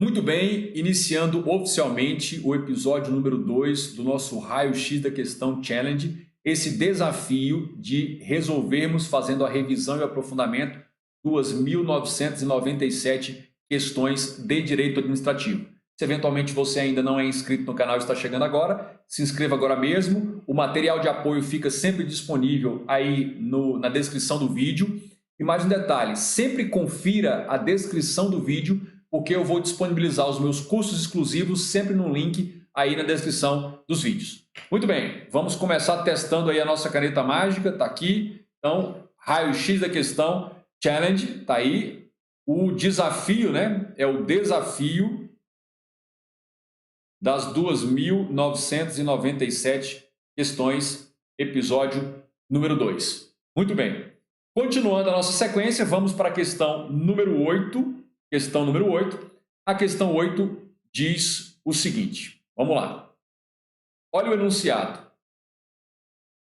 Muito bem, iniciando oficialmente o episódio número 2 do nosso Raio-X da Questão Challenge, esse desafio de resolvermos fazendo a revisão e o aprofundamento 2.997 questões de direito administrativo. Se eventualmente você ainda não é inscrito no canal e está chegando agora, se inscreva agora mesmo. O material de apoio fica sempre disponível aí na descrição do vídeo. E mais um detalhe, sempre confira a descrição do vídeo, porque eu vou disponibilizar os meus cursos exclusivos sempre no link aí na descrição dos vídeos. Muito bem, vamos começar testando aí a nossa caneta mágica, tá aqui. Então, raio-x da questão, challenge, tá aí. O desafio, né, é o desafio das 2.997 questões, episódio número 2. Muito bem. Continuando a nossa sequência, vamos para a questão número 8. Questão número 8. A questão 8 diz o seguinte. Vamos lá. Olha o enunciado.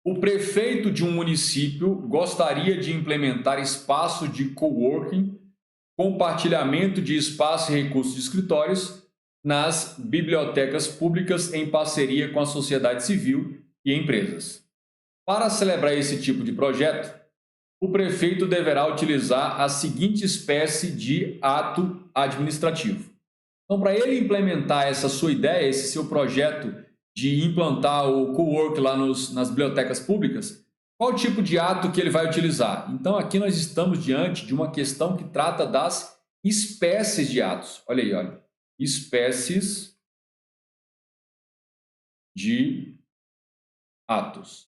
O prefeito de um município gostaria de implementar espaço de coworking, compartilhamento de espaço e recursos de escritórios nas bibliotecas públicas em parceria com a sociedade civil e empresas. Para celebrar esse tipo de projeto, o prefeito deverá utilizar a seguinte espécie de ato administrativo. Então, para ele implementar essa sua ideia, esse seu projeto de implantar o cowork lá nas bibliotecas públicas, qual tipo de ato que ele vai utilizar? Então, aqui nós estamos diante de uma questão que trata das espécies de atos. Olha aí, olha. Espécies de atos.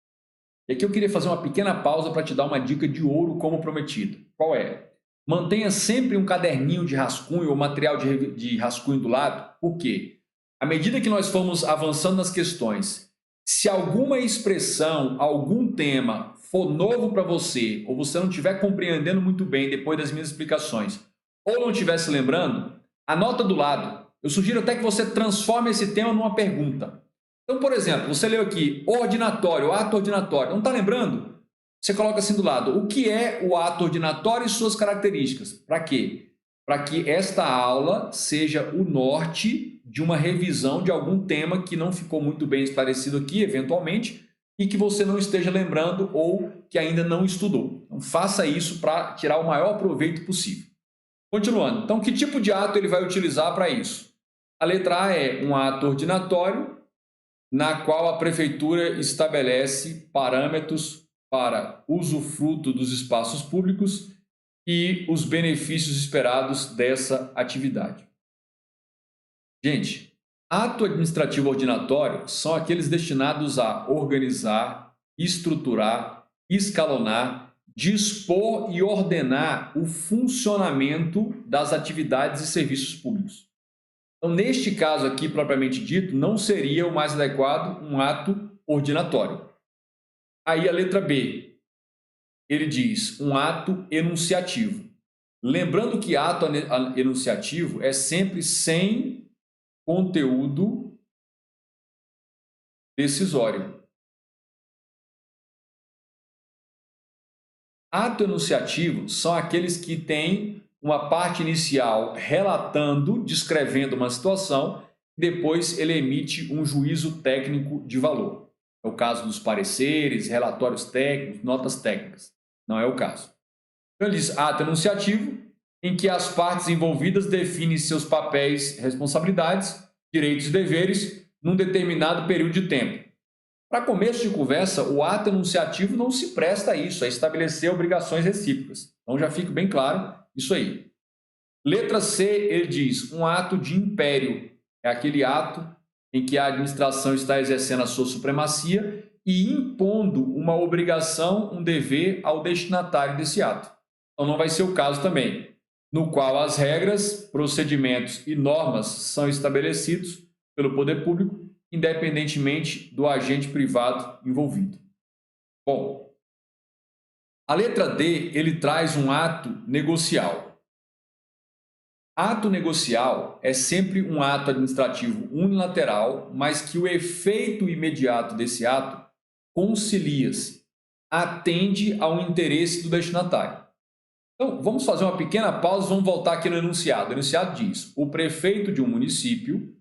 E aqui eu queria fazer uma pequena pausa para te dar uma dica de ouro como prometido. Qual é? Mantenha sempre um caderninho de rascunho ou material de rascunho do lado. Por quê? À medida que nós formos avançando nas questões, se alguma expressão, algum tema for novo para você, ou você não estiver compreendendo muito bem depois das minhas explicações, ou não estiver se lembrando, anota do lado. Eu sugiro até que você transforme esse tema numa pergunta. Então, por exemplo, você leu aqui, ordinatório, ato ordinatório. Não está lembrando? Você coloca assim do lado. O que é o ato ordinatório e suas características? Para quê? Para que esta aula seja o norte de uma revisão de algum tema que não ficou muito bem esclarecido aqui, eventualmente, e que você não esteja lembrando ou que ainda não estudou. Então, faça isso para tirar o maior proveito possível. Continuando. Então, que tipo de ato ele vai utilizar para isso? A letra A é um ato ordinatório, na qual a prefeitura estabelece parâmetros para usufruto dos espaços públicos e os benefícios esperados dessa atividade. Gente, ato administrativo ordinatório são aqueles destinados a organizar, estruturar, escalonar, dispor e ordenar o funcionamento das atividades e serviços públicos. Então, neste caso aqui, propriamente dito, não seria o mais adequado um ato ordinatório. Aí a letra B, ele diz um ato enunciativo. Lembrando que ato enunciativo é sempre sem conteúdo decisório. Ato enunciativo são aqueles que têm uma parte inicial relatando, descrevendo uma situação, depois ele emite um juízo técnico de valor. É o caso dos pareceres, relatórios técnicos, notas técnicas. Não é o caso. Então ele diz ato enunciativo, em que as partes envolvidas definem seus papéis, responsabilidades, direitos e deveres num determinado período de tempo. Para começo de conversa, o ato enunciativo não se presta a isso, a estabelecer obrigações recíprocas. Então já fica bem claro isso aí. Letra C, ele diz um ato de império. É aquele ato em que a administração está exercendo a sua supremacia e impondo uma obrigação, um dever ao destinatário desse ato. Então não vai ser o caso também, no qual as regras, procedimentos e normas são estabelecidos pelo poder público, independentemente do agente privado envolvido. Bom, a letra D, ele traz um ato negocial. Ato negocial é sempre um ato administrativo unilateral, mas que o efeito imediato desse ato concilia-se, atende ao interesse do destinatário. Então, vamos fazer uma pequena pausa, vamos voltar aqui no enunciado. O enunciado diz: o prefeito de um município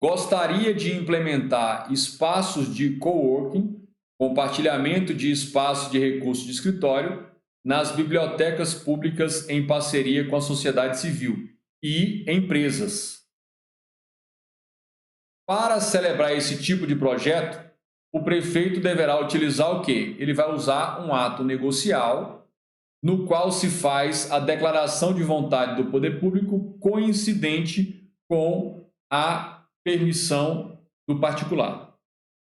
gostaria de implementar espaços de coworking, compartilhamento de espaços de recursos de escritório nas bibliotecas públicas em parceria com a sociedade civil e empresas. Para celebrar esse tipo de projeto, o prefeito deverá utilizar o quê? Ele vai usar um ato negocial no qual se faz a declaração de vontade do poder público coincidente com a permissão do particular.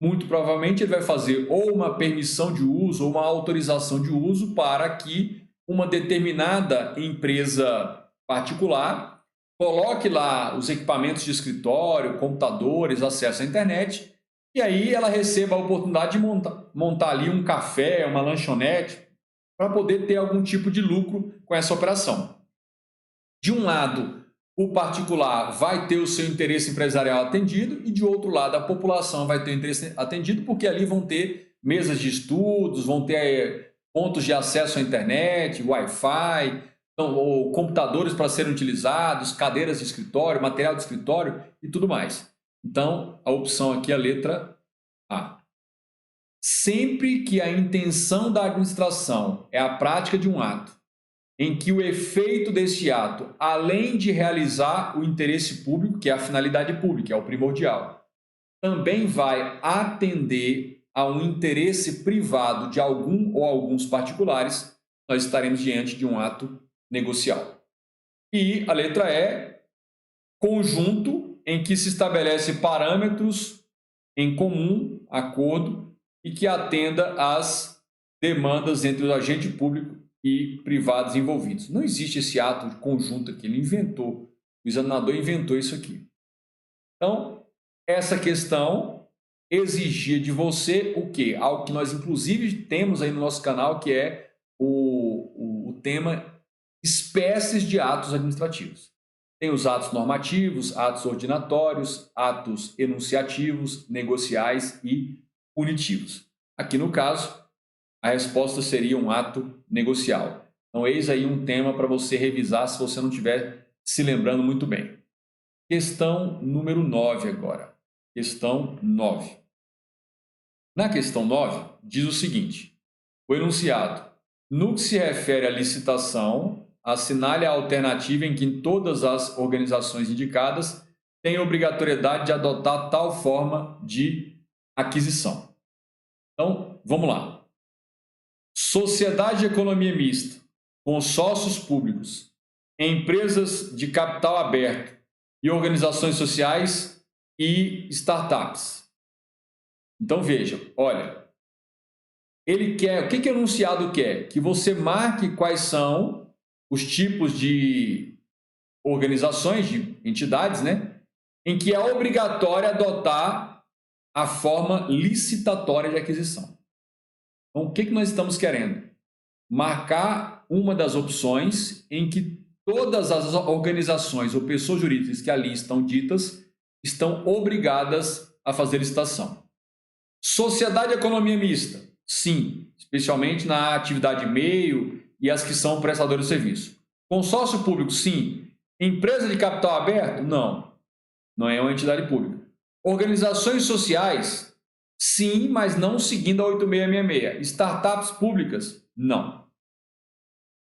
Muito provavelmente ele vai fazer ou uma permissão de uso ou uma autorização de uso para que uma determinada empresa particular coloque lá os equipamentos de escritório, computadores, acesso à internet, e aí ela receba a oportunidade de montar ali um café, uma lanchonete, para poder ter algum tipo de lucro com essa operação. De um lado, o particular vai ter o seu interesse empresarial atendido e, de outro lado, a população vai ter o interesse atendido, porque ali vão ter mesas de estudos, vão ter pontos de acesso à internet, Wi-Fi, então, ou computadores para serem utilizados, cadeiras de escritório, material de escritório e tudo mais. Então, a opção aqui é a letra A. Sempre que a intenção da administração é a prática de um ato em que o efeito deste ato, além de realizar o interesse público, que é a finalidade pública, é o primordial, também vai atender a um interesse privado de algum ou alguns particulares, nós estaremos diante de um ato negocial. E a letra E, conjunto em que se estabelece parâmetros em comum, acordo, e que atenda às demandas entre o agente público e privados envolvidos. Não existe esse ato de conjunto aqui, ele inventou, o examinador inventou isso aqui. Então, essa questão exigia de você o quê? Algo que nós inclusive temos aí no nosso canal, que é o tema espécies de atos administrativos. Tem os atos normativos, atos ordinatórios, atos enunciativos, negociais e punitivos. Aqui no caso, a resposta seria um ato negocial. Então, eis aí um tema para você revisar se você não estiver se lembrando muito bem. Questão número 9 agora. Questão 9. Na questão 9, diz o seguinte: o enunciado, no que se refere à licitação, assinale a alternativa em que todas as organizações indicadas têm obrigatoriedade de adotar tal forma de aquisição. Então, vamos lá. Sociedade de economia mista, consórcios públicos, empresas de capital aberto e organizações sociais e startups. Então veja, olha, ele quer, o que o enunciado quer? Que você marque quais são os tipos de organizações, de entidades, né, em que é obrigatório adotar a forma licitatória de aquisição. Então, o que nós estamos querendo? Marcar uma das opções em que todas as organizações ou pessoas jurídicas que ali estão ditas estão obrigadas a fazer licitação. Sociedade de economia mista, sim, especialmente na atividade meio e as que são prestadores de serviço. Consórcio público, sim. Empresa de capital aberto, não. Não é uma entidade pública. Organizações sociais, sim, mas não seguindo a 8666. Startups públicas, não.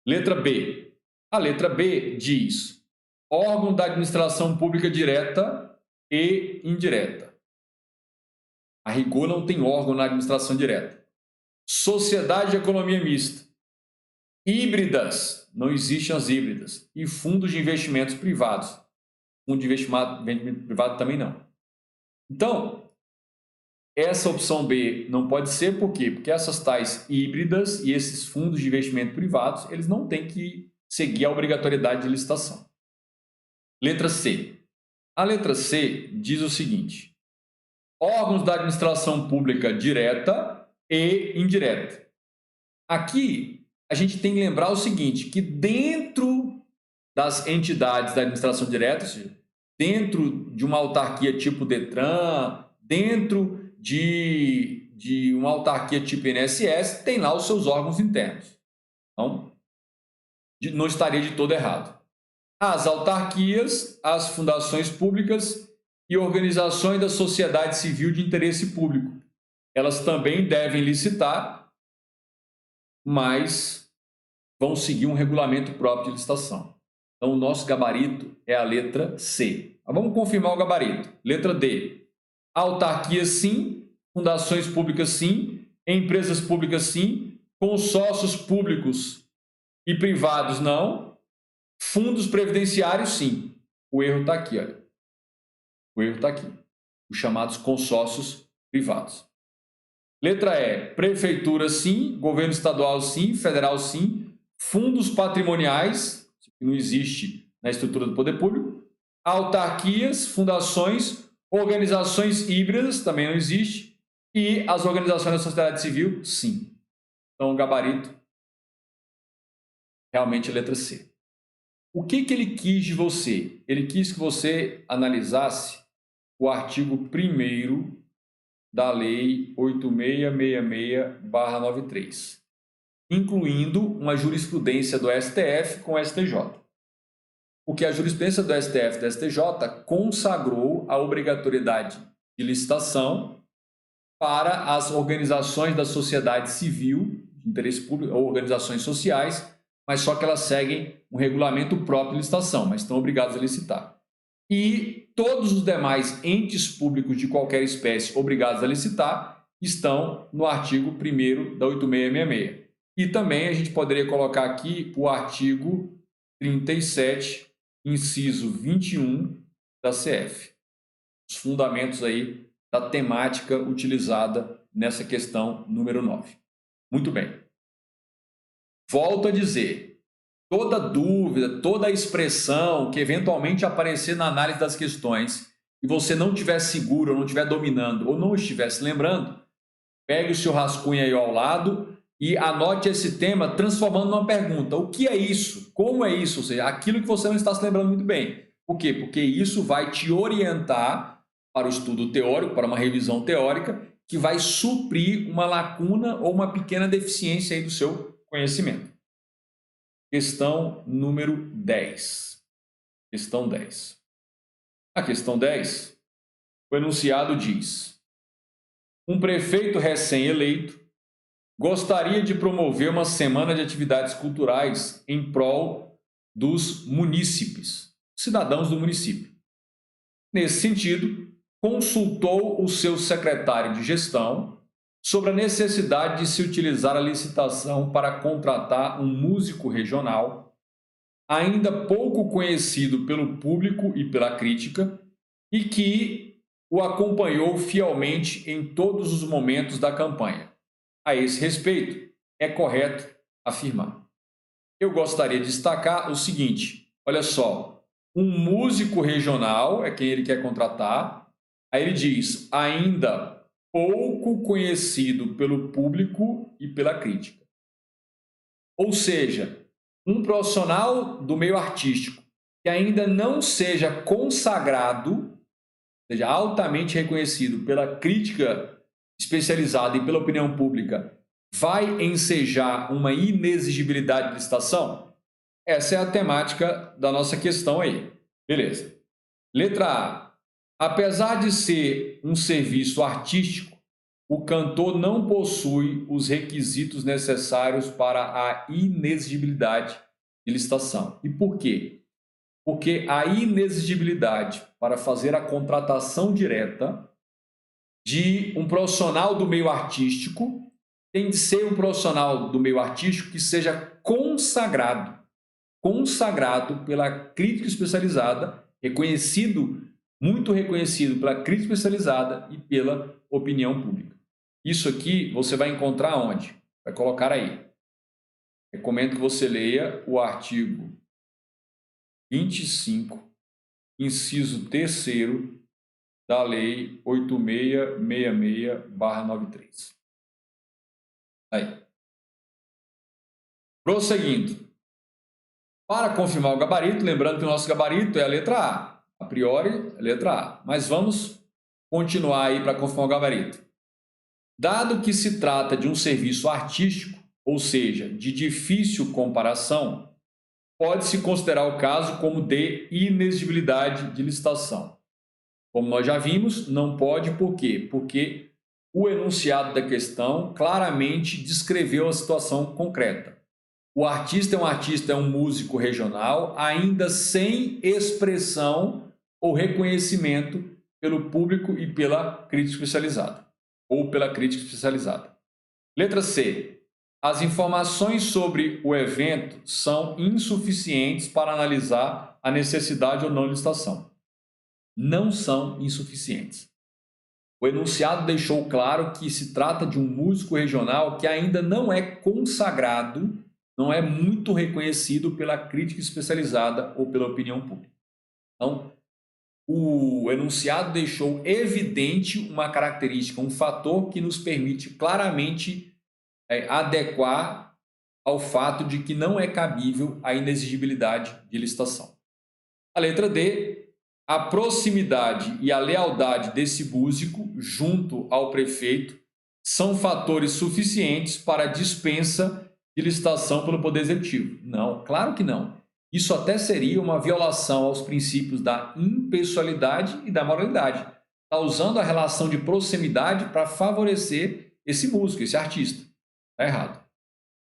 Letra B. A letra B diz: órgão da administração pública direta e indireta. A rigor não tem órgão na administração direta. Sociedade de economia mista. Híbridas, não existem as híbridas. E fundos de investimentos privados. Fundo de investimento privado também não. Então, essa opção B não pode ser, por quê? Porque essas tais híbridas e esses fundos de investimento privados, eles não têm que seguir a obrigatoriedade de licitação. Letra C. A letra C diz o seguinte: órgãos da administração pública direta e indireta. Aqui, a gente tem que lembrar o seguinte, que dentro das entidades da administração direta, ou seja, dentro de uma autarquia tipo Detran, dentro de uma autarquia tipo INSS, tem lá os seus órgãos internos. Então, não estaria de todo errado. As autarquias, as fundações públicas e organizações da sociedade civil de interesse público. Elas também devem licitar, mas vão seguir um regulamento próprio de licitação. Então, o nosso gabarito é a letra C. Mas vamos confirmar o gabarito. Letra D. Autarquias, sim. Fundações públicas, sim. Empresas públicas, sim. Consórcios públicos e privados, não. Fundos previdenciários, sim. O erro está aqui, olha. O erro está aqui. Os chamados consórcios privados. Letra E. Prefeitura, sim. Governo estadual, sim. Federal, sim. Fundos patrimoniais, que não existe na estrutura do poder público. Autarquias, fundações, organizações híbridas, também não existe. E as organizações da sociedade civil, sim. Então, o gabarito realmente é a letra C. O que ele quis de você? Ele quis que você analisasse o artigo 1º da Lei 8666/93, incluindo uma jurisprudência do STF com o STJ. Porque a jurisprudência do STF e do STJ consagrou a obrigatoriedade de licitação para as organizações da sociedade civil, de interesse público, ou organizações sociais, mas só que elas seguem um regulamento próprio de licitação, mas estão obrigadas a licitar. E todos os demais entes públicos de qualquer espécie obrigados a licitar estão no artigo 1º da 8666. E também a gente poderia colocar aqui o artigo 37, inciso 21 da CF. Os fundamentos aí da temática utilizada nessa questão número 9. Muito bem. Volto a dizer, toda dúvida, toda expressão que eventualmente aparecer na análise das questões e você não estiver seguro, ou não estiver dominando, ou não estiver se lembrando, pegue o seu rascunho aí ao lado e anote esse tema transformando numa pergunta. O que é isso? Como é isso? Ou seja, aquilo que você não está se lembrando muito bem. Por quê? Porque isso vai te orientar para o estudo teórico, para uma revisão teórica, que vai suprir uma lacuna ou uma pequena deficiência aí do seu conhecimento. Questão número 10. Questão 10. A questão 10, o enunciado diz: um prefeito recém-eleito gostaria de promover uma semana de atividades culturais em prol dos munícipes, cidadãos do município. Nesse sentido, consultou o seu secretário de gestão sobre a necessidade de se utilizar a licitação para contratar um músico regional, ainda pouco conhecido pelo público e pela crítica, e que o acompanhou fielmente em todos os momentos da campanha. A esse respeito, é correto afirmar. Eu gostaria de destacar o seguinte, olha só, um músico regional é quem ele quer contratar, aí ele diz, ainda pouco conhecido pelo público e pela crítica. Ou seja, um profissional do meio artístico que ainda não seja consagrado, seja altamente reconhecido pela crítica especializada e pela opinião pública, vai ensejar uma inexigibilidade de licitação? Essa é a temática da nossa questão aí. Beleza. Letra A. Apesar de ser um serviço artístico, o cantor não possui os requisitos necessários para a inexigibilidade de licitação. E por quê? Porque a inexigibilidade para fazer a contratação direta de um profissional do meio artístico tem de ser um profissional do meio artístico que seja consagrado pela crítica especializada, muito reconhecido pela crítica especializada e pela opinião pública. Isso aqui você vai encontrar onde? Vai colocar aí. Recomendo que você leia o artigo 25, inciso 3º da Lei 8666/93. Aí. Prosseguindo. Para confirmar o gabarito, lembrando que o nosso gabarito é a letra A. A priori, é a letra A. Mas vamos continuar aí para confirmar o gabarito. Dado que se trata de um serviço artístico, ou seja, de difícil comparação, pode-se considerar o caso como de inexigibilidade de licitação. Como nós já vimos, não pode, por quê? Porque o enunciado da questão claramente descreveu a situação concreta. O artista é um músico regional, ainda sem expressão ou reconhecimento pelo público e pela crítica especializada, ou pela crítica especializada. Letra C. As informações sobre o evento são insuficientes para analisar a necessidade ou não de licitação. Não são insuficientes. O enunciado deixou claro que se trata de um músico regional que ainda não é consagrado, não é muito reconhecido pela crítica especializada ou pela opinião pública. Então, o enunciado deixou evidente uma característica, um fator que nos permite claramente adequar ao fato de que não é cabível a inexigibilidade de licitação. A letra D, a proximidade e a lealdade desse músico junto ao prefeito são fatores suficientes para a dispensa de licitação pelo Poder Executivo. Não, claro que não. Isso até seria uma violação aos princípios da impessoalidade e da moralidade. Está usando a relação de proximidade para favorecer esse músico, esse artista. Está errado.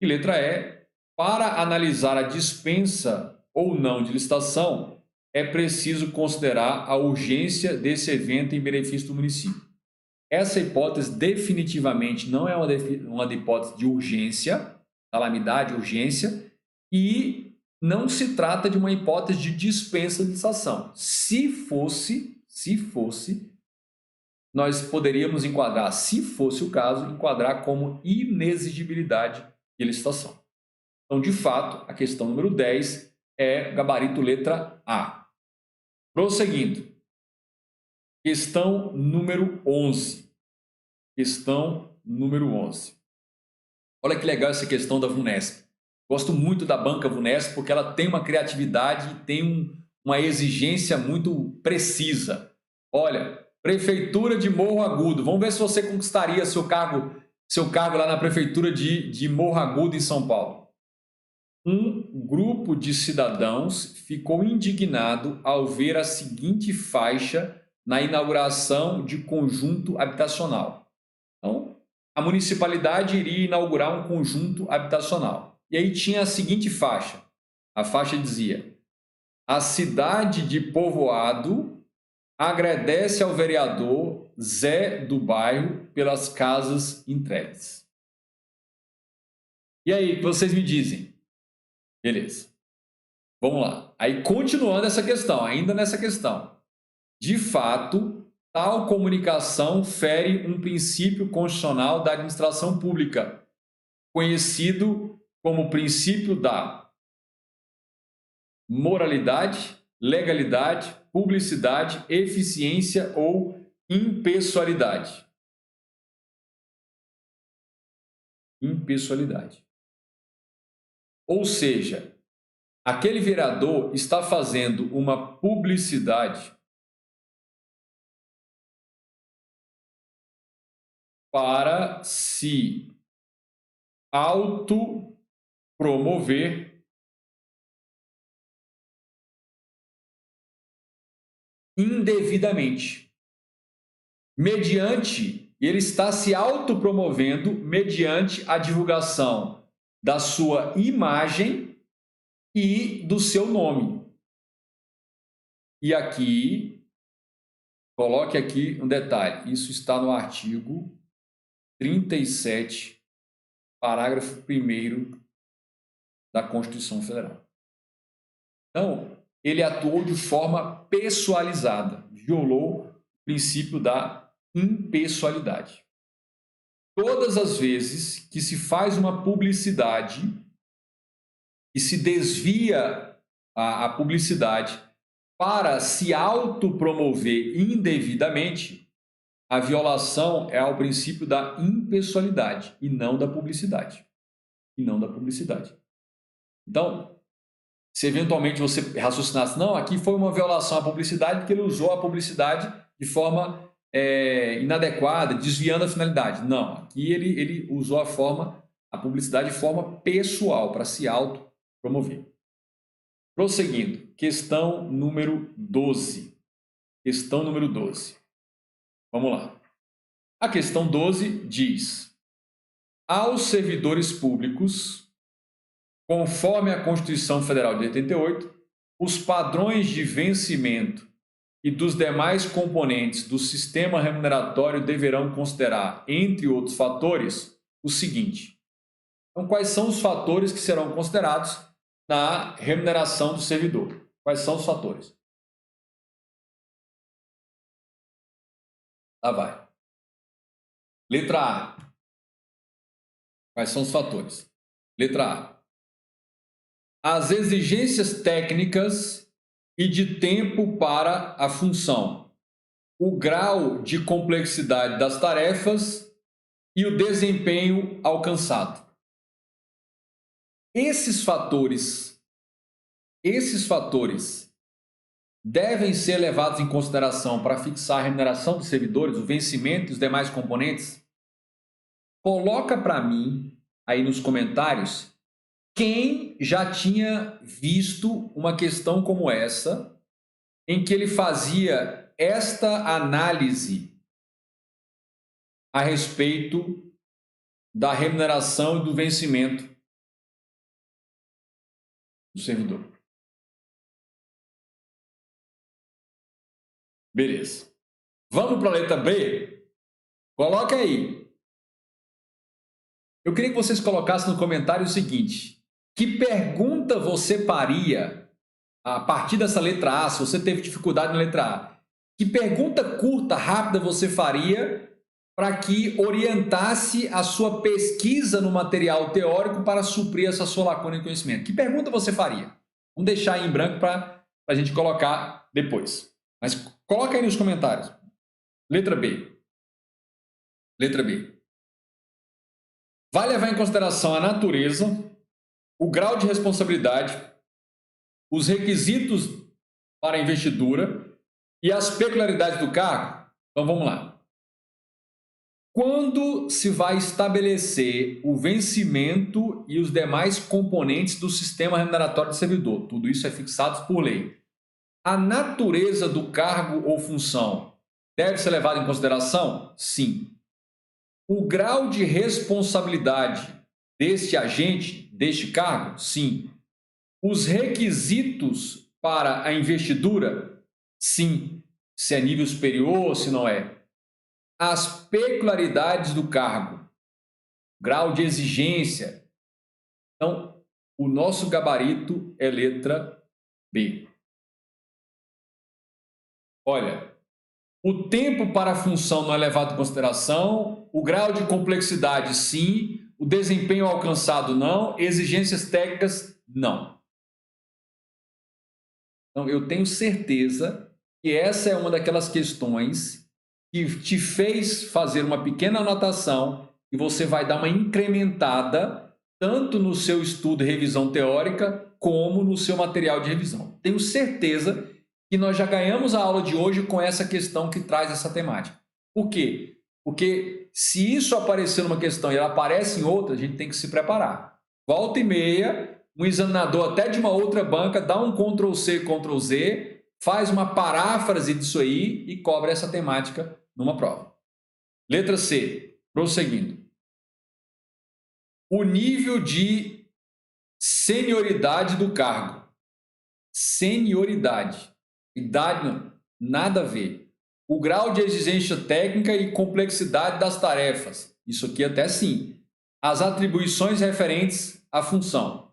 E letra E, para analisar a dispensa ou não de licitação, é preciso considerar a urgência desse evento em benefício do município. Essa hipótese definitivamente não é uma hipótese de urgência, calamidade, urgência, e não se trata de uma hipótese de dispensa de licitação. Se fosse, nós poderíamos enquadrar, se fosse o caso, enquadrar como inexigibilidade de licitação. Então, de fato, a questão número 10 é gabarito letra A. Prosseguindo. Questão número 11. Questão número 11. Olha que legal essa questão da VUNESP. Gosto muito da banca VUNESP porque ela tem uma criatividade e tem uma exigência muito precisa. Olha, Prefeitura de Morro Agudo. Vamos ver se você conquistaria seu cargo lá na Prefeitura de Morro Agudo, em São Paulo. Um grupo de cidadãos ficou indignado ao ver a seguinte faixa na inauguração de conjunto habitacional. Então, a municipalidade iria inaugurar um conjunto habitacional. E aí tinha a seguinte faixa. A faixa dizia: a cidade de Povoado agradece ao vereador Zé do bairro pelas casas entregues. E aí, o que vocês me dizem? Beleza. Vamos lá. Aí, continuando essa questão, ainda nessa questão. De fato, tal comunicação fere um princípio constitucional da administração pública, conhecido como princípio da moralidade, legalidade, publicidade, eficiência ou impessoalidade. Impessoalidade. Ou seja, aquele vereador está fazendo uma publicidade para se autopromover indevidamente. Ele está se autopromovendo mediante a divulgação da sua imagem e do seu nome. E aqui, coloque aqui um detalhe, isso está no artigo 37, parágrafo 1º da Constituição Federal. Então, ele atuou de forma pessoalizada, violou o princípio da impessoalidade. Todas as vezes que se faz uma publicidade e se desvia a publicidade para se autopromover indevidamente, a violação é ao princípio da impessoalidade e não da publicidade. Então, se eventualmente você raciocinasse, não, aqui foi uma violação à publicidade porque ele usou a publicidade de forma inadequada, desviando a finalidade. Não, aqui ele usou a publicidade de forma pessoal, para se autopromover. Prosseguindo, questão número 12. Questão número 12. Vamos lá. A questão 12 diz: aos servidores públicos, conforme a Constituição Federal de 88, os padrões de vencimento e dos demais componentes do sistema remuneratório deverão considerar, entre outros fatores, o seguinte. Então, quais são os fatores que serão considerados na remuneração do servidor? Quais são os fatores? Lá vai. Letra A. Quais são os fatores? Letra A. As exigências técnicas e de tempo para a função, o grau de complexidade das tarefas e o desempenho alcançado. Esses fatores devem ser levados em consideração para fixar a remuneração dos servidores, o vencimento e os demais componentes? Coloca para mim aí nos comentários quem já tinha visto uma questão como essa, em que ele fazia esta análise a respeito da remuneração e do vencimento do servidor. Beleza. Vamos para a letra B? Coloca aí. Eu queria que vocês colocassem no comentário o seguinte: que pergunta você faria a partir dessa letra A, se você teve dificuldade na letra A? Que pergunta curta, rápida você faria para que orientasse a sua pesquisa no material teórico para suprir essa sua lacuna de conhecimento? Que pergunta você faria? Vamos deixar aí em branco para a gente colocar depois. Mas coloca aí nos comentários. Letra B. Letra B. Vai levar em consideração a natureza, o grau de responsabilidade, os requisitos para a investidura e as peculiaridades do cargo? Então vamos lá. Quando se vai estabelecer o vencimento e os demais componentes do sistema remuneratório do servidor? Tudo isso é fixado por lei. A natureza do cargo ou função deve ser levada em consideração? Sim. O grau de responsabilidade deste agente, deste cargo? Sim. Os requisitos para a investidura? Sim. Se é nível superior ou se não é. As peculiaridades do cargo, grau de exigência. Então, o nosso gabarito é letra B. Olha, o tempo para a função não é levado em consideração, o grau de complexidade, sim, o desempenho alcançado, não, exigências técnicas, não. Então, eu tenho certeza que essa é uma daquelas questões que te fez fazer uma pequena anotação e você vai dar uma incrementada tanto no seu estudo e revisão teórica como no seu material de revisão. Tenho certeza que nós já ganhamos a aula de hoje com essa questão que traz essa temática. Por quê? Porque se isso aparecer numa questão e ela aparece em outra, a gente tem que se preparar. Volta e meia, um examinador até de uma outra banca dá um Ctrl+C, Ctrl+Z, faz uma paráfrase disso aí e cobra essa temática numa prova. Letra C, prosseguindo. O nível de senioridade do cargo. Senioridade. Idade, não, nada a ver. O grau de exigência técnica e complexidade das tarefas. Isso aqui até sim. As atribuições referentes à função.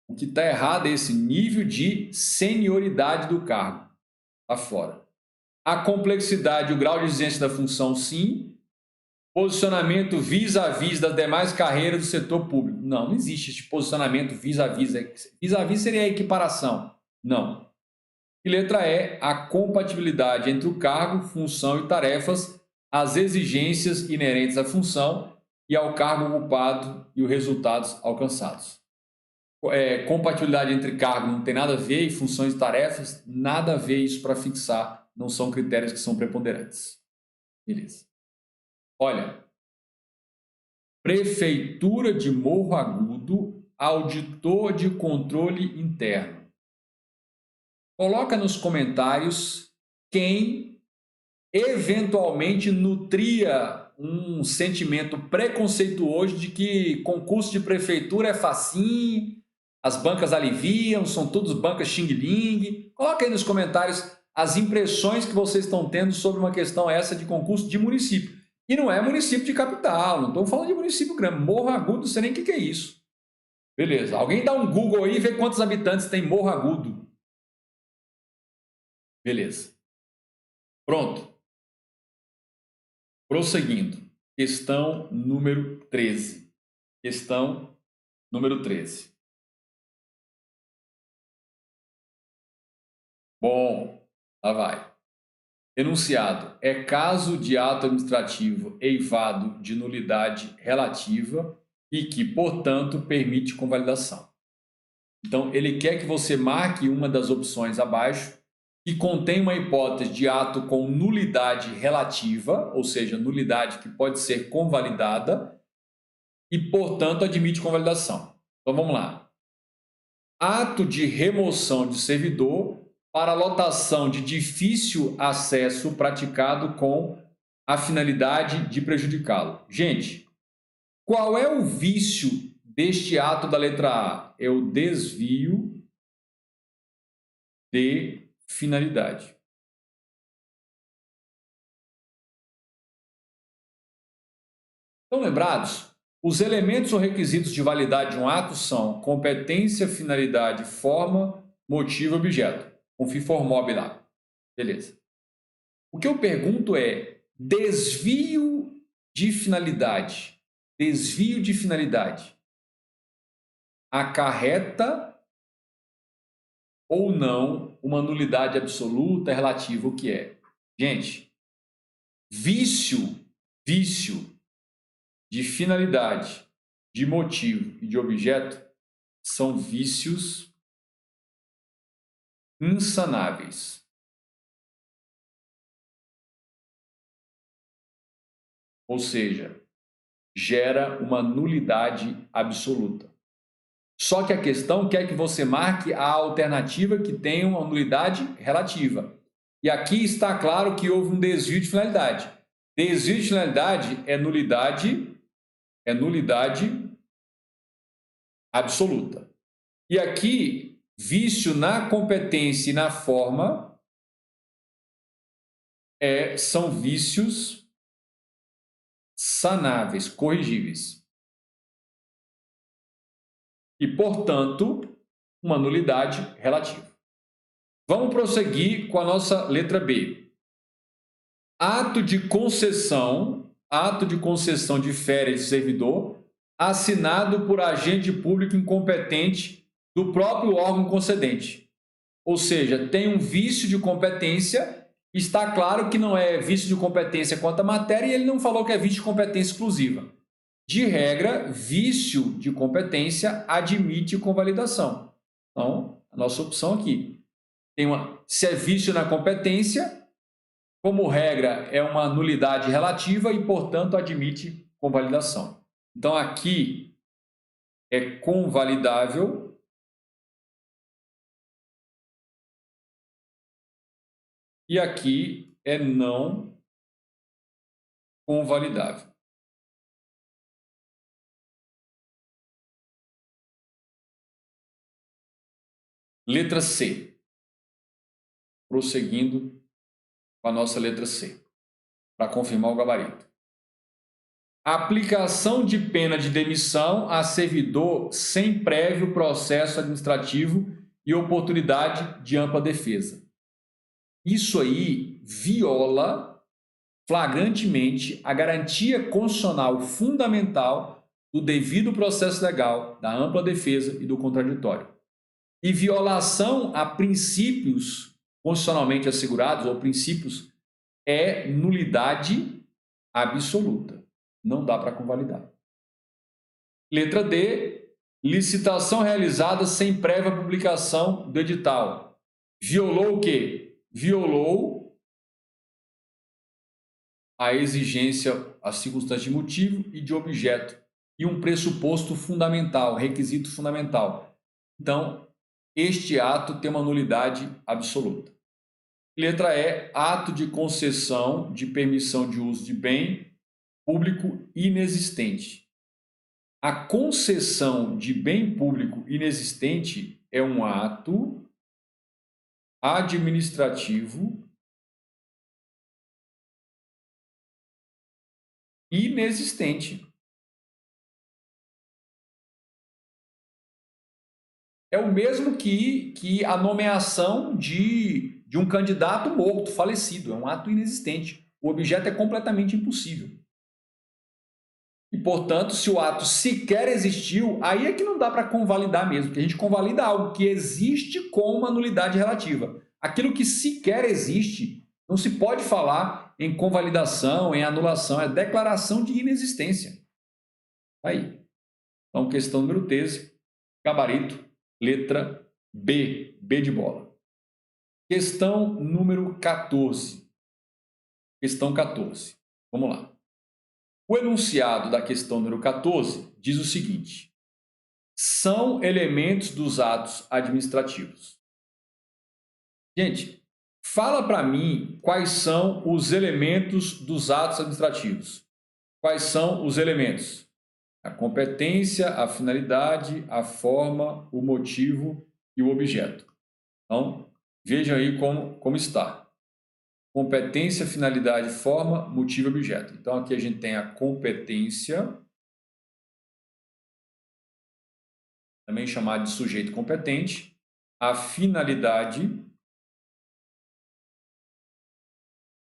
O que está errado é esse nível de senioridade do cargo. Está fora. A complexidade e o grau de exigência da função, sim. Posicionamento vis-à-vis das demais carreiras do setor público. Não, não existe esse posicionamento vis-à-vis. Vis-à-vis seria a equiparação. Não. E letra E, a compatibilidade entre o cargo, função e tarefas, as exigências inerentes à função e ao cargo ocupado e os resultados alcançados. Compatibilidade entre cargo não tem nada a ver e funções e tarefas, nada a ver isso para fixar, não são critérios que são preponderantes. Beleza. Olha, Prefeitura de Morro Agudo, auditor de controle interno. Coloca nos comentários quem eventualmente nutria um sentimento preconceituoso de que concurso de prefeitura é facinho, as bancas aliviam, são todas bancas xing-ling. Coloca aí nos comentários as impressões que vocês estão tendo sobre uma questão essa de concurso de município. E não é município de capital, não estou falando de município grande. Morro Agudo, não sei nem o que é isso. Beleza, alguém dá um Google aí e vê quantos habitantes tem Morro Agudo. Beleza. Pronto. Prosseguindo. Questão número 13. Questão número 13. Bom, lá vai. Enunciado. É caso de ato administrativo eivado de nulidade relativa e que, portanto, permite convalidação. Então, ele quer que você marque uma das opções abaixo que contém uma hipótese de ato com nulidade relativa, ou seja, nulidade que pode ser convalidada e, portanto, admite convalidação. Então, vamos lá. Ato de remoção de servidor para lotação de difícil acesso praticado com a finalidade de prejudicá-lo. Gente, qual é o vício deste ato da letra A? É o desvio de finalidade. Estão lembrados? Os elementos ou requisitos de validade de um ato são competência, finalidade, forma, motivo, objeto. Confie for mob lá. Beleza. O que eu pergunto é desvio de finalidade. Desvio de finalidade acarreta ou não uma nulidade absoluta relativa? O que é? Gente, vício de finalidade, de motivo e de objeto são vícios insanáveis. Ou seja, gera uma nulidade absoluta. Só que a questão quer que você marque a alternativa que tem uma nulidade relativa. E aqui está claro que houve um desvio de finalidade. Desvio de finalidade é nulidade absoluta. E aqui, vício na competência e na forma são vícios sanáveis, corrigíveis. E, portanto, uma nulidade relativa. Vamos prosseguir com a nossa letra B. Ato de concessão de férias de servidor assinado por agente público incompetente do próprio órgão concedente. Ou seja, tem um vício de competência, está claro que não é vício de competência quanto à matéria e ele não falou que é vício de competência exclusiva. De regra, vício de competência admite convalidação. Então, a nossa opção aqui se é vício na competência, como regra, é uma nulidade relativa e, portanto, admite convalidação. Então, aqui é convalidável e aqui é não convalidável. Letra C. Prosseguindo com a nossa letra C, para confirmar o gabarito. Aplicação de pena de demissão a servidor sem prévio processo administrativo e oportunidade de ampla defesa. Isso aí viola flagrantemente a garantia constitucional fundamental do devido processo legal, da ampla defesa e do contraditório. E violação a princípios constitucionalmente assegurados, ou princípios, é nulidade absoluta. Não dá para convalidar. Letra D, licitação realizada sem prévia publicação do edital. Violou o quê? Violou a exigência, a circunstância de motivo e de objeto, e um pressuposto fundamental, requisito fundamental. Então, este ato tem uma nulidade absoluta. Letra E, ato de concessão de permissão de uso de bem público inexistente. A concessão de bem público inexistente é um ato administrativo inexistente. É o mesmo que a nomeação de um candidato morto, falecido. É um ato inexistente. O objeto é completamente impossível. E, portanto, se o ato sequer existiu, aí é que não dá para convalidar mesmo, porque a gente convalida algo que existe com uma nulidade relativa. Aquilo que sequer existe, não se pode falar em convalidação, em anulação, é declaração de inexistência. Aí. Então, questão número 13, gabarito, letra B, B de bola. Questão número 14. Questão 14. Vamos lá. O enunciado da questão número 14 diz o seguinte: são elementos dos atos administrativos. Gente, fala para mim quais são os elementos dos atos administrativos. Quais são os elementos? A competência, a finalidade, a forma, o motivo e o objeto. Então, vejam aí como está. Competência, finalidade, forma, motivo e objeto. Então, aqui a gente tem a competência, também chamada de sujeito competente, a finalidade,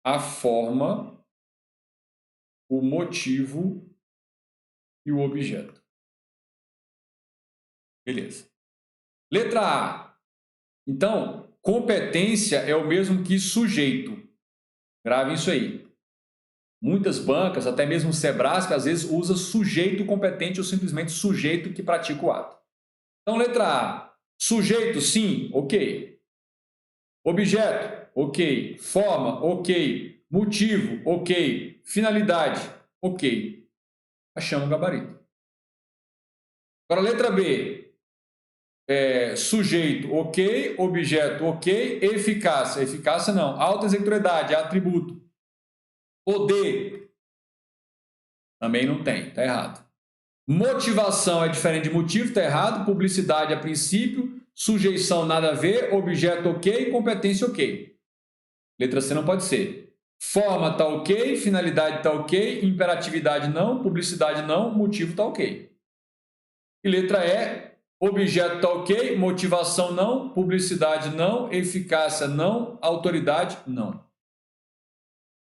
a forma, o motivo e o objeto. Beleza. Letra A. Então, competência é o mesmo que sujeito. Grave isso aí. Muitas bancas, até mesmo o Sebrasp, às vezes usa sujeito competente ou simplesmente sujeito que pratica o ato. Então, letra A. Sujeito, sim, ok. Objeto, ok. Forma, ok. Motivo, ok. Finalidade, ok. Achamos o gabarito. Agora, letra B. Sujeito, ok. Objeto, ok. Eficácia, eficácia não. Autoexecutoriedade, atributo. Poder, também não tem, está errado. Motivação é diferente de motivo, está errado. Publicidade é princípio. Sujeição nada a ver. Objeto ok. Competência ok. Letra C não pode ser. Forma está ok. Finalidade está ok. Imperatividade não. Publicidade não. Motivo está ok. E letra E. Objeto está ok. Motivação não. Publicidade não. Eficácia não. Autoridade não.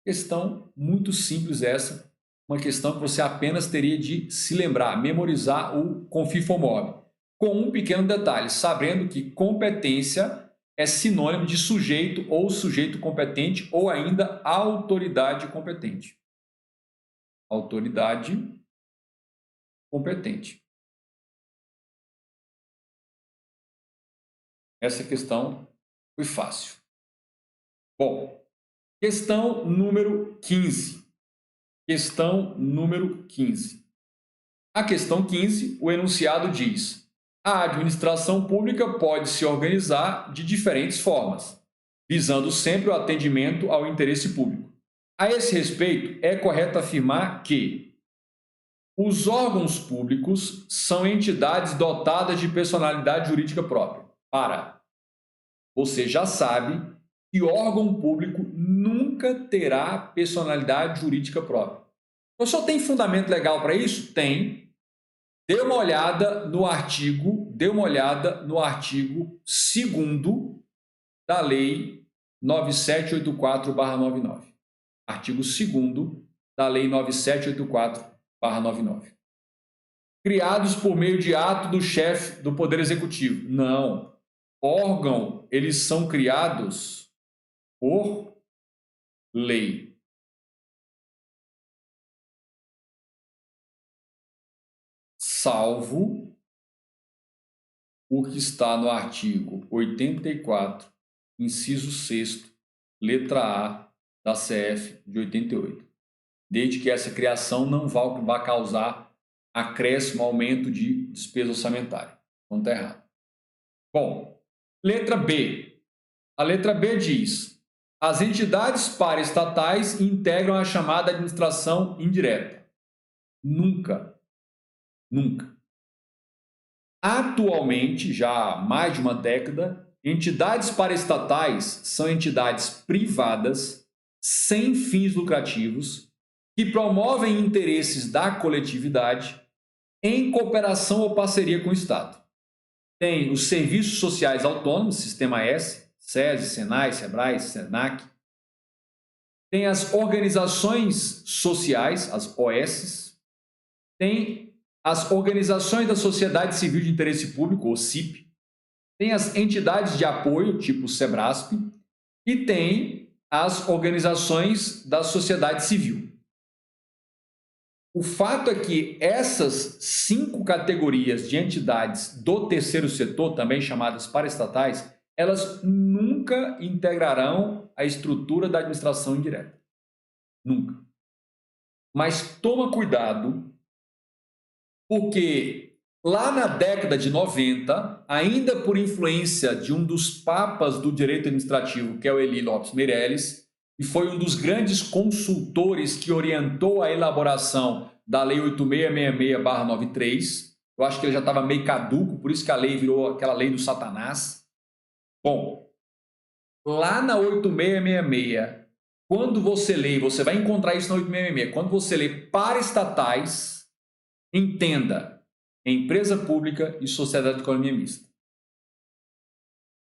Questão muito simples essa. Uma questão que você apenas teria de se lembrar, memorizar o CONFIFOMOB. Com um pequeno detalhe, sabendo que competência é sinônimo de sujeito ou sujeito competente ou ainda autoridade competente. Autoridade competente. Essa questão foi fácil. Bom, questão número 15. Questão número 15. A questão 15, o enunciado diz: a administração pública pode se organizar de diferentes formas, visando sempre o atendimento ao interesse público. A esse respeito, é correto afirmar que os órgãos públicos são entidades dotadas de personalidade jurídica própria. Você já sabe que órgão público nunca terá personalidade jurídica própria. Então, só tem fundamento legal para isso? Tem. Dê uma olhada no artigo 2º da Lei 9784/99. Artigo 2º da Lei 9784/99. Criados por meio de ato do chefe do Poder Executivo. Não. Órgão, eles são criados por lei. Salvo o que está no artigo 84, inciso 6º, letra A da CF de 88. Desde que essa criação não vá causar acréscimo, aumento de despesa orçamentária. Não está errado. Bom, Letra B. A letra B diz: as entidades paraestatais integram a chamada administração indireta. Nunca. Nunca. Atualmente, já há mais de uma década, entidades paraestatais são entidades privadas, sem fins lucrativos, que promovem interesses da coletividade em cooperação ou parceria com o Estado. Tem os Serviços Sociais Autônomos, Sistema S, SESI, SENAI, SEBRAE, SENAC. Tem as organizações sociais, as OS. Tem as organizações da sociedade civil de interesse público, ou CIP. Tem as entidades de apoio, tipo o SEBRASP. E tem as organizações da sociedade civil. O fato é que essas 5 categorias de entidades do terceiro setor, também chamadas paraestatais, elas nunca integrarão a estrutura da administração indireta. Nunca. Mas toma cuidado, porque lá na década de 90, ainda por influência de um dos papas do direito administrativo, que é o Eli Lopes Meireles, e foi um dos grandes consultores que orientou a elaboração da Lei 8666/93. Eu acho que ele já estava meio caduco, por isso que a lei virou aquela lei do Satanás. Bom, lá na 8666, quando você lê, você vai encontrar isso na 8666, quando você lê paraestatais, entenda, empresa pública e sociedade de economia mista.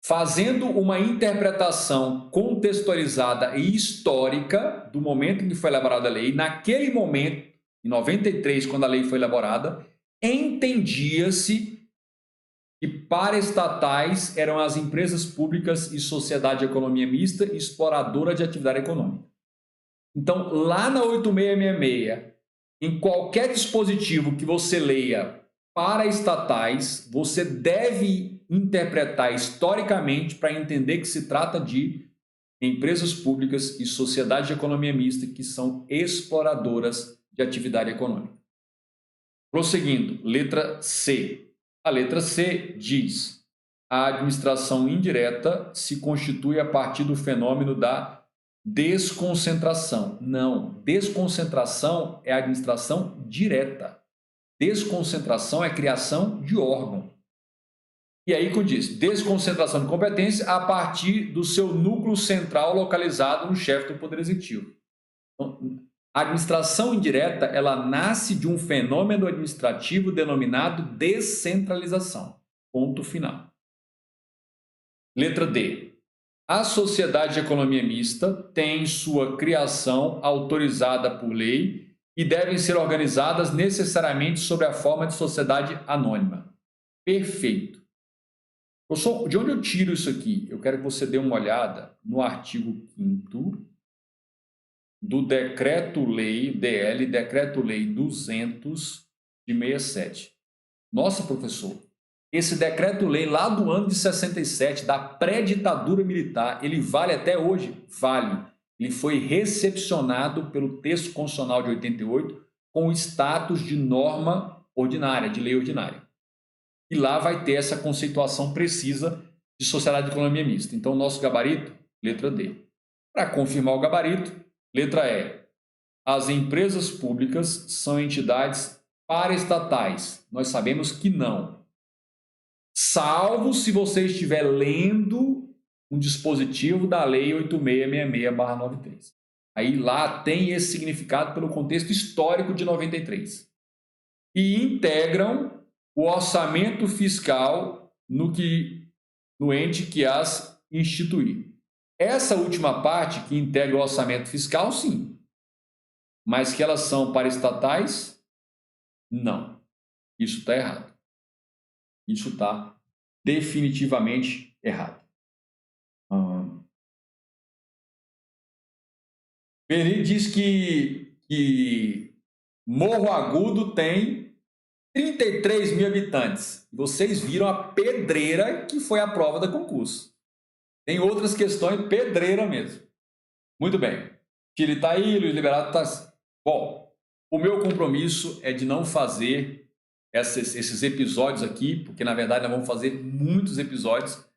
Fazendo uma interpretação contextualizada e histórica do momento em que foi elaborada a lei, naquele momento, em 93, quando a lei foi elaborada, entendia-se que paraestatais eram as empresas públicas e sociedade de economia mista exploradora de atividade econômica. Então, lá na 8666, em qualquer dispositivo que você leia paraestatais, você deve interpretar historicamente para entender que se trata de empresas públicas e sociedade de economia mista que são exploradoras de atividade econômica. Prosseguindo, letra C. A letra C diz: a administração indireta se constitui a partir do fenômeno da desconcentração. Não, desconcentração é a administração direta. Desconcentração é criação de órgão. E aí, como diz, desconcentração de competência a partir do seu núcleo central localizado no chefe do Poder Executivo. Então, a administração indireta, ela nasce de um fenômeno administrativo denominado descentralização. Ponto final. Letra D. A sociedade de economia mista tem sua criação autorizada por lei e devem ser organizadas necessariamente sob a forma de sociedade anônima. Perfeito. De onde eu tiro isso aqui? Eu quero que você dê uma olhada no artigo 5º do Decreto-Lei, DL, Decreto-Lei 200 de 67. Nossa, professor, esse Decreto-Lei lá do ano de 67, da pré-ditadura militar, ele vale até hoje? Vale. Ele foi recepcionado pelo texto constitucional de 88 com o status de norma ordinária, de lei ordinária. E lá vai ter essa conceituação precisa de sociedade de economia mista. Então, nosso gabarito, letra D. Para confirmar o gabarito, letra E. As empresas públicas são entidades paraestatais. Nós sabemos que não. Salvo se você estiver lendo um dispositivo da Lei 8666/93. Aí lá tem esse significado pelo contexto histórico de 93. E integram o orçamento fiscal no ente que as instituir. Essa última parte que integra o orçamento fiscal, sim. Mas que elas são paraestatais? Não. Isso está errado. Isso está definitivamente errado. Beni diz que Morro Agudo tem 33 mil habitantes. Vocês viram a pedreira que foi a prova do concurso. Tem outras questões, pedreira mesmo. Muito bem. Tire está aí, Luiz Liberato está... Bom, o meu compromisso é de não fazer esses episódios aqui, porque na verdade nós vamos fazer muitos episódios.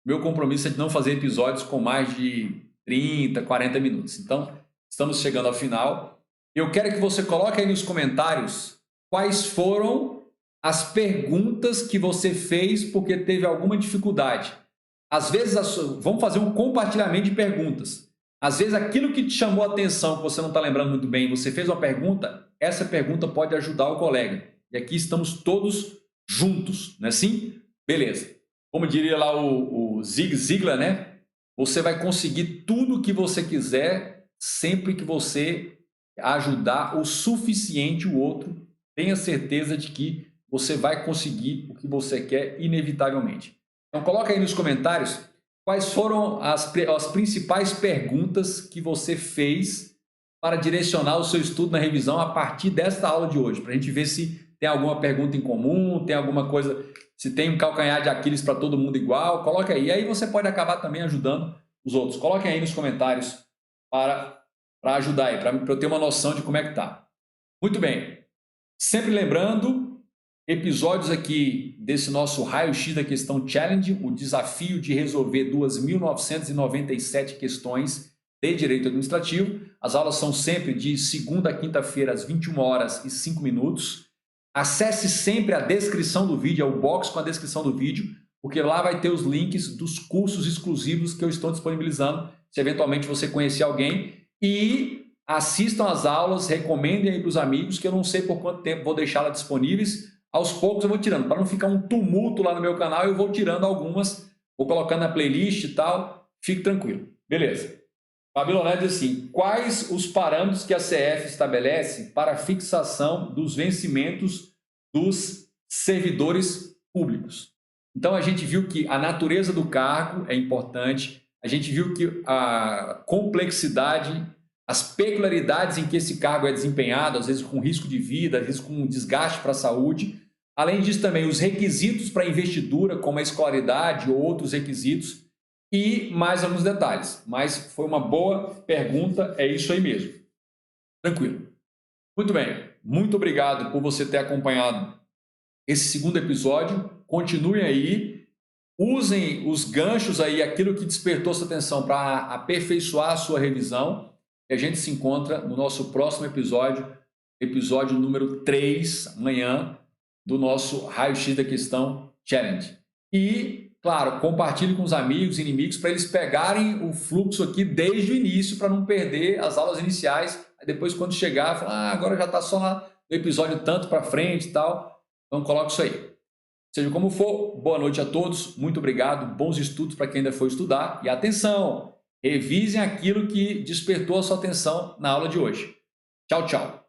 meu compromisso é de não fazer episódios com mais de 30, 40 minutos. Então, estamos chegando ao final. Eu quero que você coloque aí nos comentários quais foram as perguntas que você fez porque teve alguma dificuldade. Às vezes, vamos fazer um compartilhamento de perguntas. Às vezes, aquilo que te chamou a atenção, que você não está lembrando muito bem, você fez uma pergunta, essa pergunta pode ajudar o colega. E aqui estamos todos juntos, não é assim? Beleza. Como diria lá o Zig Ziglar, né? Você vai conseguir tudo o que você quiser sempre que você ajudar o suficiente o outro. Tenha certeza de que você vai conseguir o que você quer inevitavelmente. Então, coloca aí nos comentários quais foram as principais perguntas que você fez para direcionar o seu estudo na revisão a partir desta aula de hoje, para a gente ver se tem alguma pergunta em comum, tem alguma coisa, se tem um calcanhar de Aquiles para todo mundo igual, coloca aí. E aí você pode acabar também ajudando os outros. Coloquem aí nos comentários para ajudar aí, para eu ter uma noção de como é que tá. Muito bem. Sempre lembrando, episódios aqui desse nosso raio-x da questão challenge, o desafio de resolver 2.997 questões de direito administrativo. As aulas são sempre de segunda a quinta-feira às 21h05. Acesse sempre a descrição do vídeo, é o box com a descrição do vídeo, porque lá vai ter os links dos cursos exclusivos que eu estou disponibilizando, se eventualmente você conhecer alguém. E assistam às aulas, recomendem aí para os amigos, que eu não sei por quanto tempo vou deixá-las disponíveis. Aos poucos eu vou tirando, para não ficar um tumulto lá no meu canal, eu vou tirando algumas, vou colocando na playlist e tal, fique tranquilo. Beleza. Babiloné diz assim, quais os parâmetros que a CF estabelece para a fixação dos vencimentos dos servidores públicos? Então, a gente viu que a natureza do cargo é importante, a gente viu que a complexidade, as peculiaridades em que esse cargo é desempenhado, às vezes com risco de vida, às vezes com desgaste para a saúde. Além disso, também os requisitos para a investidura, como a escolaridade ou outros requisitos, e mais alguns detalhes. Mas foi uma boa pergunta, é isso aí mesmo. Tranquilo. Muito bem, muito obrigado por você ter acompanhado esse segundo episódio. Continuem aí, usem os ganchos aí, aquilo que despertou sua atenção para aperfeiçoar a sua revisão. E a gente se encontra no nosso próximo episódio, episódio número 3, amanhã, do nosso Raio-X da Questão Challenge. E, claro, compartilhe com os amigos e inimigos para eles pegarem o fluxo aqui desde o início, para não perder as aulas iniciais. Aí depois, quando chegar, falar, agora já está só no episódio tanto para frente e tal. Então, coloque isso aí. Seja como for, boa noite a todos, muito obrigado, bons estudos para quem ainda for estudar. E atenção, revisem aquilo que despertou a sua atenção na aula de hoje. Tchau, tchau.